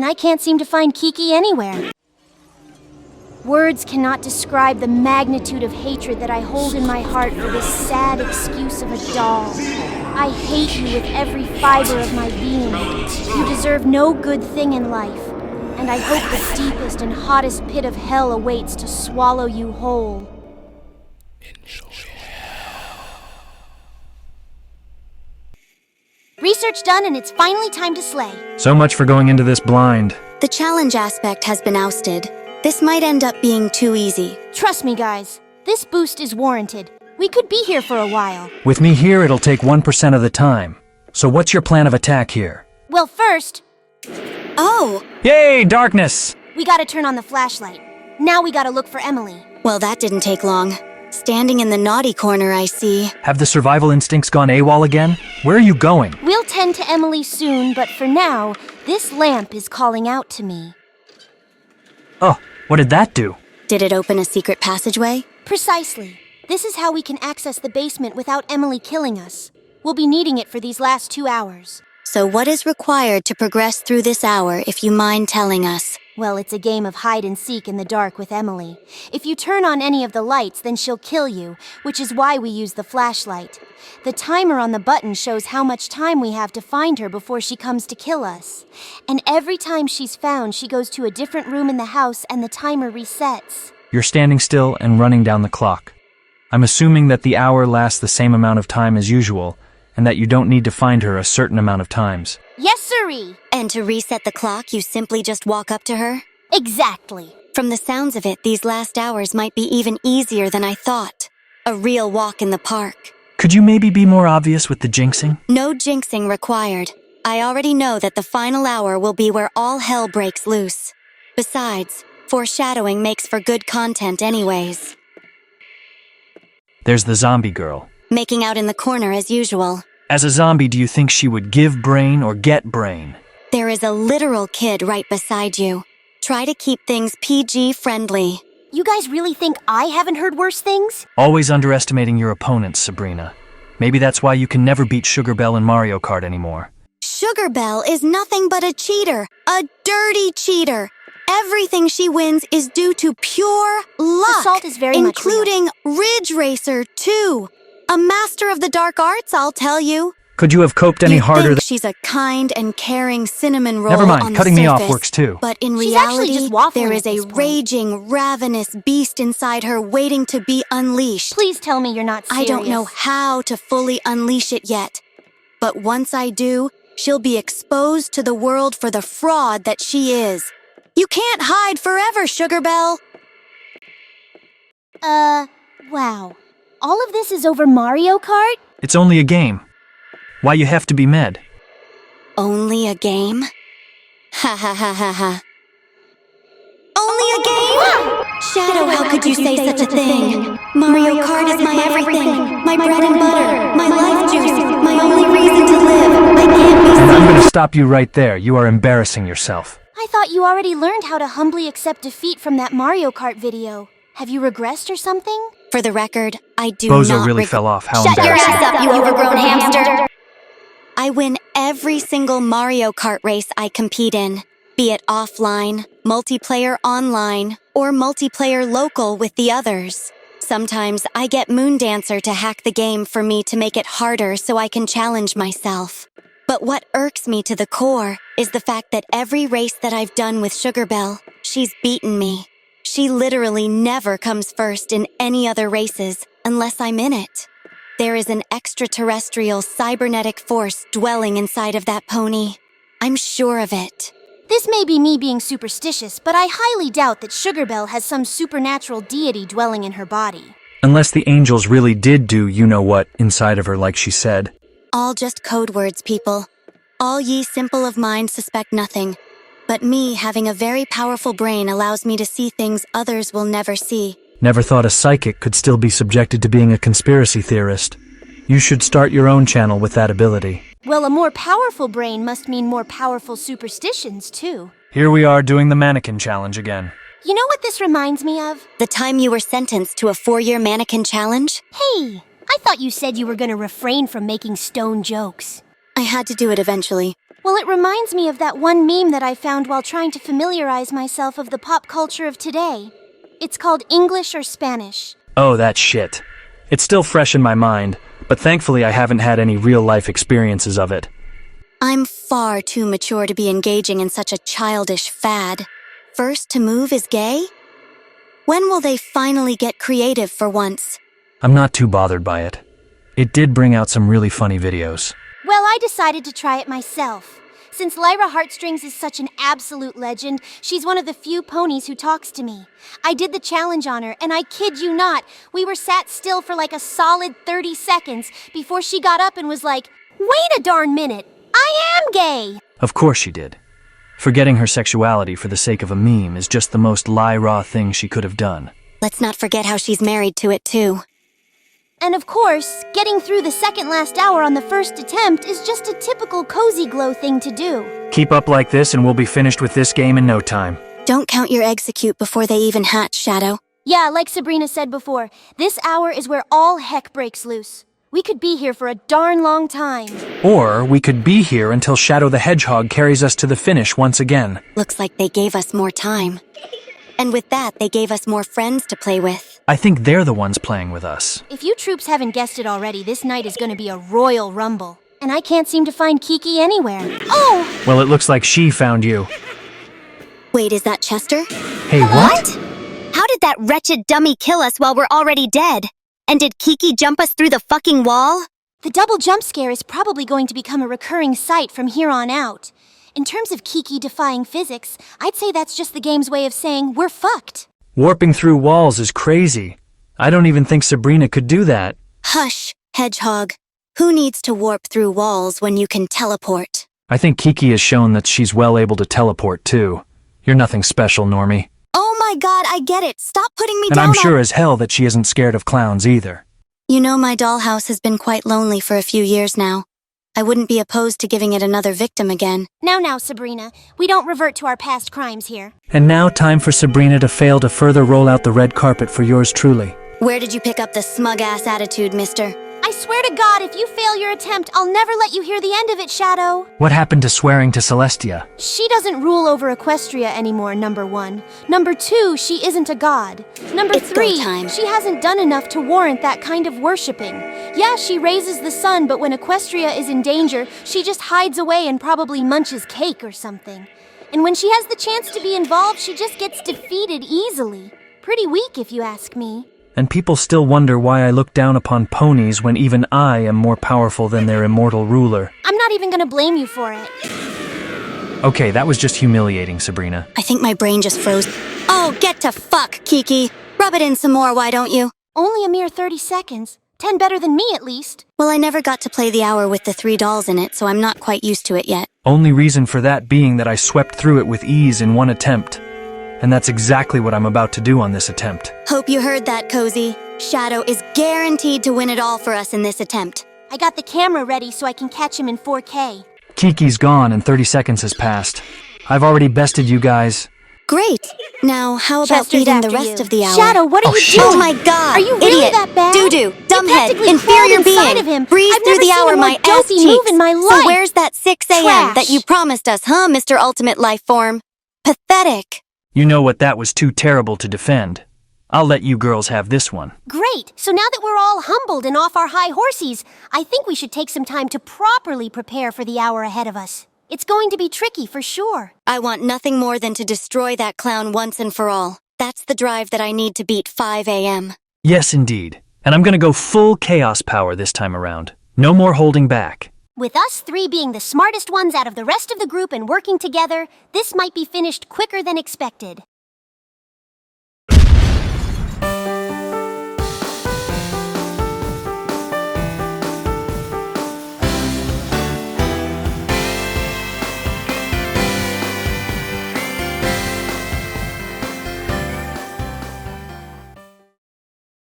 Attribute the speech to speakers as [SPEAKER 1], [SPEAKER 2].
[SPEAKER 1] and I can't seem to find Kiki anywhere. Words cannot describe the magnitude of hatred that I hold in my heart for this sad excuse of a doll. I hate you with every fiber of my being. You deserve no good thing in life, and I hope the deepest and hottest pit of hell awaits to swallow you whole. Research done, and it's finally time to slay.
[SPEAKER 2] So much for going into this blind.
[SPEAKER 3] The challenge aspect has been ousted. This might end up being too easy.
[SPEAKER 1] Trust me, guys. This boost is warranted. We could be here for a while.
[SPEAKER 2] With me here, it'll take 1% of the time. So what's your plan of attack here?
[SPEAKER 1] Well, first,
[SPEAKER 3] Oh!
[SPEAKER 2] Yay, darkness!
[SPEAKER 1] we gotta turn on the flashlight. Now we gotta look for Emily.
[SPEAKER 3] Well, that didn't take long. Standing in the naughty corner, I see.
[SPEAKER 2] Have the survival instincts gone AWOL again? Where are you going?
[SPEAKER 1] We'll tend to Emily soon, but for now, this lamp is calling out to me.
[SPEAKER 2] Oh, what did that do?
[SPEAKER 3] Did it open a secret passageway?
[SPEAKER 1] Precisely. This is how we can access the basement without Emily killing us. We'll be needing it for these last 2 hours.
[SPEAKER 3] So what is required to progress through this hour, if you mind telling us?
[SPEAKER 1] Well, it's a game of hide and seek in the dark with Emily. If you turn on any of the lights, then she'll kill you, which is why we use the flashlight. The timer on the button shows how much time we have to find her before she comes to kill us. And every time she's found, she goes to a different room in the house and the timer resets.
[SPEAKER 2] You're standing still and running down the clock. I'm assuming that the hour lasts the same amount of time as usual, and that you don't need to find her a certain amount of times.
[SPEAKER 1] Yes, sirree!
[SPEAKER 3] And to reset the clock, you simply just walk up to her?
[SPEAKER 1] Exactly.
[SPEAKER 3] From the sounds of it, these last hours might be even easier than I thought. A real walk in the park.
[SPEAKER 2] Could you maybe be more obvious with the jinxing?
[SPEAKER 3] No jinxing required. I already know that the final hour will be where all hell breaks loose. Besides, foreshadowing makes for good content anyways.
[SPEAKER 2] There's the zombie girl.
[SPEAKER 3] Making out in the corner as usual.
[SPEAKER 2] As a zombie, do you think she would give brain or get brain?
[SPEAKER 3] There is a literal kid right beside you. Try to keep things PG friendly.
[SPEAKER 1] You guys really think I haven't heard worse things?
[SPEAKER 2] Always underestimating your opponents, Sabrina. Maybe that's why you can never beat Sugar Belle in Mario Kart anymore.
[SPEAKER 3] Sugar Belle is nothing but a cheater. A dirty cheater. Everything she wins is due to pure luck.
[SPEAKER 1] The salt is very much real.
[SPEAKER 3] including Ridge Racer, too. A master of the dark arts, I'll tell you.
[SPEAKER 2] Could you have coped any
[SPEAKER 3] You'd
[SPEAKER 2] harder
[SPEAKER 3] think
[SPEAKER 2] than—
[SPEAKER 3] she's a kind and caring cinnamon roll
[SPEAKER 2] Never mind,
[SPEAKER 3] on the
[SPEAKER 2] cutting me off
[SPEAKER 3] surface,
[SPEAKER 2] works too.
[SPEAKER 3] But in
[SPEAKER 1] She's actually
[SPEAKER 3] reality,
[SPEAKER 1] just waffling
[SPEAKER 3] there
[SPEAKER 1] at
[SPEAKER 3] is a
[SPEAKER 1] this point.
[SPEAKER 3] raging, ravenous beast inside her waiting to be unleashed.
[SPEAKER 1] Please tell me you're not serious.
[SPEAKER 3] I don't know how to fully unleash it yet. But once I do, she'll be exposed to the world for the fraud that she is. You can't hide forever, Sugar Belle.
[SPEAKER 1] Wow. All of this is over Mario Kart?
[SPEAKER 2] It's only a game. Why you have to be med?
[SPEAKER 3] Only a game? Ha ha ha ha ha. Only a game? Shadow, how could you say such a thing? Mario Kart is my everything, my bread and butter, my life juice, my only reason to live. I can't be
[SPEAKER 2] I'm gonna stop you right there. You are embarrassing yourself.
[SPEAKER 1] I thought you already learned how to humbly accept defeat from that Mario Kart video. Have you regressed or something?
[SPEAKER 3] For the record, I do
[SPEAKER 2] Bozo
[SPEAKER 3] not
[SPEAKER 2] really fell off. How
[SPEAKER 3] Shut your
[SPEAKER 2] embarrassing.
[SPEAKER 3] ass up, you overgrown hamster! I win every single Mario Kart race I compete in, be it offline, multiplayer online, or multiplayer local with the others. Sometimes I get Moondancer to hack the game for me to make it harder so I can challenge myself. But what irks me to the core is the fact that every race that I've done with Sugar Belle, she's beaten me. She literally never comes first in any other races unless I'm in it. There is an extraterrestrial cybernetic force dwelling inside of that pony. I'm sure of it.
[SPEAKER 1] This may be me being superstitious, but I highly doubt that Sugar Belle has some supernatural deity dwelling in her body.
[SPEAKER 2] Unless the angels really did do you-know-what inside of her like she said.
[SPEAKER 3] All just code words, people. All ye simple of mind suspect nothing. But me having a very powerful brain allows me to see things others will never see.
[SPEAKER 2] Never thought a psychic could still be subjected to being a conspiracy theorist. You should start your own channel with that ability.
[SPEAKER 1] Well, a more powerful brain must mean more powerful superstitions, too.
[SPEAKER 2] Here we are doing the mannequin challenge again.
[SPEAKER 1] You know what this reminds me of?
[SPEAKER 3] The time you were sentenced to a 4-year mannequin challenge?
[SPEAKER 1] Hey, I thought you said you were gonna refrain from making stone jokes.
[SPEAKER 3] I had to do it eventually.
[SPEAKER 1] Well, it reminds me of that one meme that I found while trying to familiarize myself of the pop culture of today. It's called English or Spanish.
[SPEAKER 2] Oh, that shit. It's still fresh in my mind, but thankfully I haven't had any real-life experiences of it.
[SPEAKER 3] I'm far too mature to be engaging in such a childish fad. First to move is gay? When will they finally get creative for once?
[SPEAKER 2] I'm not too bothered by it. It did bring out some really funny videos.
[SPEAKER 1] Well, I decided to try it myself. Since Lyra Heartstrings is such an absolute legend, she's one of the few ponies who talks to me. I did the challenge on her, and I kid you not, we were sat still for like a solid 30 seconds before she got up and was like, "Wait a darn minute, I am gay!"
[SPEAKER 2] Of course she did. Forgetting her sexuality for the sake of a meme is just the most Lyra thing she could have done.
[SPEAKER 3] Let's not forget how she's married to it too.
[SPEAKER 1] And of course, getting through the second last hour on the first attempt is just a typical cozy glow thing to do.
[SPEAKER 2] Keep up like this and we'll be finished with this game in no time.
[SPEAKER 3] Don't count your execute before they even hatch, Shadow.
[SPEAKER 1] Yeah, like Sabrina said before, this hour is where all heck breaks loose. We could be here for a darn long time.
[SPEAKER 2] Or we could be here until Shadow the Hedgehog carries us to the finish once again.
[SPEAKER 3] Looks like they gave us more time. And with that, they gave us more friends to play with.
[SPEAKER 2] I think they're the ones playing with us.
[SPEAKER 1] If you troops haven't guessed it already, this night is going to be a royal rumble. And I can't seem to find Kiki anywhere. Oh!
[SPEAKER 2] Well, it looks like she found you.
[SPEAKER 3] Wait, is that Chester?
[SPEAKER 2] Hey, what?
[SPEAKER 3] How did that wretched dummy kill us while we're already dead? And did Kiki jump us through the fucking wall?
[SPEAKER 1] The double jump scare is probably going to become a recurring sight from here on out. In terms of Kiki defying physics, I'd say that's just the game's way of saying we're fucked.
[SPEAKER 2] Warping through walls is crazy. I don't even think Sabrina could do that.
[SPEAKER 3] Hush, Hedgehog. Who needs to warp through walls when you can teleport?
[SPEAKER 2] I think Kiki has shown that she's well able to teleport too. You're nothing special, Normie.
[SPEAKER 3] Oh my god, I get it. Stop putting me
[SPEAKER 2] And
[SPEAKER 3] down.
[SPEAKER 2] I'm sure as hell that she isn't scared of clowns either.
[SPEAKER 3] You know, my dollhouse has been quite lonely for a few years now. I wouldn't be opposed to giving it another victim again.
[SPEAKER 1] Now, Sabrina. We don't revert to our past crimes here.
[SPEAKER 2] And now time for Sabrina to fail to further roll out the red carpet for yours truly.
[SPEAKER 3] Where did you pick up the smug-ass attitude, mister?
[SPEAKER 1] I swear to God, if you fail your attempt, I'll never let you hear the end of it, Shadow.
[SPEAKER 2] What happened to swearing to Celestia?
[SPEAKER 1] She doesn't rule over Equestria anymore, number one. Number two, she isn't a god. Number
[SPEAKER 3] It's
[SPEAKER 1] three,
[SPEAKER 3] go time.
[SPEAKER 1] she hasn't done enough to warrant that kind of worshipping. Yeah, she raises the sun, but when Equestria is in danger, she just hides away and probably munches cake or something. And when she has the chance to be involved, she just gets defeated easily. Pretty weak, if you ask me.
[SPEAKER 2] And people still wonder why I look down upon ponies when even I am more powerful than their immortal ruler.
[SPEAKER 1] I'm not even gonna blame you for it.
[SPEAKER 2] Okay, that was just humiliating, Sabrina.
[SPEAKER 3] I think my brain just froze. Oh, get to fuck, Kiki. Rub it in some more, why don't you?
[SPEAKER 1] Only a mere 30 seconds. 10 better than me, at least.
[SPEAKER 3] Well, I never got to play the hour with the 3 dolls in it, so I'm not quite used to it yet.
[SPEAKER 2] Only reason for that being that I swept through it with ease in one attempt. And that's exactly what I'm about to do on this attempt.
[SPEAKER 3] Hope you heard that, Cozy. Shadow is guaranteed to win it all for us in this attempt.
[SPEAKER 1] I got the camera ready so I can catch him in 4K.
[SPEAKER 2] Kiki's gone and 30 seconds has passed. I've already bested you guys.
[SPEAKER 3] Great. Now, how about
[SPEAKER 1] Chester's
[SPEAKER 3] beating the
[SPEAKER 1] after
[SPEAKER 3] rest
[SPEAKER 1] you.
[SPEAKER 3] of the hour?
[SPEAKER 1] Shadow, what are
[SPEAKER 2] Oh,
[SPEAKER 1] you
[SPEAKER 2] shit.
[SPEAKER 1] doing?
[SPEAKER 3] Oh my god!
[SPEAKER 1] Are you really
[SPEAKER 3] Idiot!
[SPEAKER 1] that bad?
[SPEAKER 3] Doo-doo!
[SPEAKER 1] You
[SPEAKER 3] Dumbhead!
[SPEAKER 1] practically
[SPEAKER 3] Inferior
[SPEAKER 1] crawled inside
[SPEAKER 3] being!
[SPEAKER 1] of him.
[SPEAKER 3] Breeze
[SPEAKER 1] I've
[SPEAKER 3] through
[SPEAKER 1] never
[SPEAKER 3] the
[SPEAKER 1] seen
[SPEAKER 3] hour,
[SPEAKER 1] a more
[SPEAKER 3] my ass
[SPEAKER 1] dopey
[SPEAKER 3] cheeks!
[SPEAKER 1] move in my
[SPEAKER 3] So
[SPEAKER 1] life.
[SPEAKER 3] where's that 6 a.m.
[SPEAKER 1] Trash.
[SPEAKER 3] that you promised us, huh, Mr. Ultimate Life Form? Pathetic!
[SPEAKER 2] You know what, that was too terrible to defend. I'll let you girls have this one.
[SPEAKER 1] Great. So now that we're all humbled and off our high horsies, I think we should take some time to properly prepare for the hour ahead of us. It's going to be tricky for sure.
[SPEAKER 3] I want nothing more than to destroy that clown once and for all. That's the drive that I need to beat 5 a.m.
[SPEAKER 2] Yes, indeed. And I'm gonna go full chaos power this time around. No more holding back.
[SPEAKER 1] With us 3 being the smartest ones out of the rest of the group and working together, this might be finished quicker than expected.